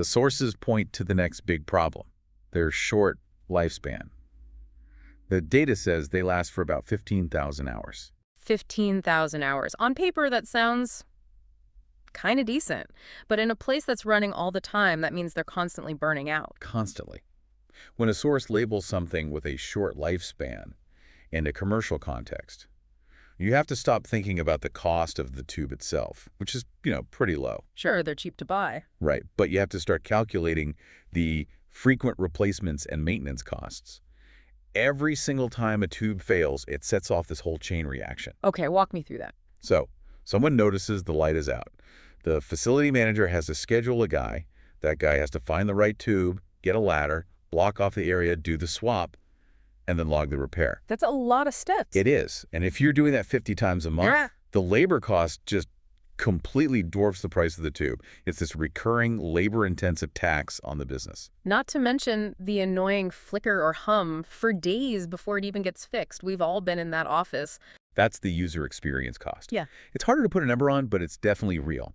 The sources point to the next big problem, their short lifespan. The data says they last for about 15,000 hours. 15,000 hours. On paper, that sounds kind of decent. But in a place that's running all the time, that means they're constantly burning out. Constantly. When a source labels something with a short lifespan in a commercial context, you have to stop thinking about the cost of the tube itself, which is, pretty low. Sure, they're cheap to buy. Right. But you have to start calculating the frequent replacements and maintenance costs. Every single time a tube fails, it sets off this whole chain reaction. Okay, walk me through that. So, someone notices the light is out. The facility manager has to schedule a guy. That guy has to find the right tube, get a ladder, block off the area, do the swap, and then log the repair. That's a lot of steps. It is. And if you're doing that 50 times a month, Yeah. the labor cost just completely dwarfs the price of the tube. It's this recurring labor-intensive tax on the business. Not to mention the annoying flicker or hum for days before it even gets fixed. We've all been in that office. That's the user experience cost. Yeah. It's harder to put a number on, but it's definitely real.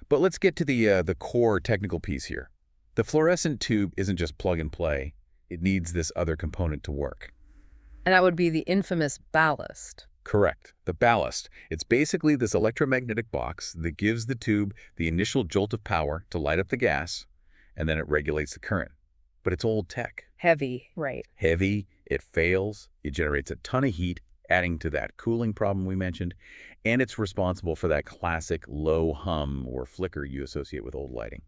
But let's get to the core technical piece here. The fluorescent tube isn't just plug and play. It needs this other component to work. And that would be the infamous ballast. Correct. The ballast. It's basically this electromagnetic box that gives the tube the initial jolt of power to light up the gas, and then it regulates the current. But it's old tech. Heavy. Right. Heavy, it fails, it generates a ton of heat, adding to that cooling problem we mentioned, and it's responsible for that classic low hum or flicker you associate with old lighting.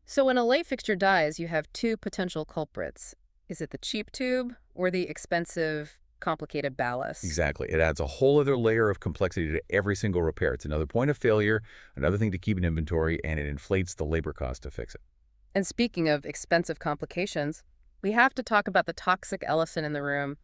So when a light fixture dies, you have two potential culprits. Is it the cheap tube or the expensive, complicated ballast? Exactly. It adds a whole other layer of complexity to every single repair. It's another point of failure, another thing to keep in inventory, and it inflates the labor cost to fix it. And speaking of expensive complications, we have to talk about the toxic elephant in the room.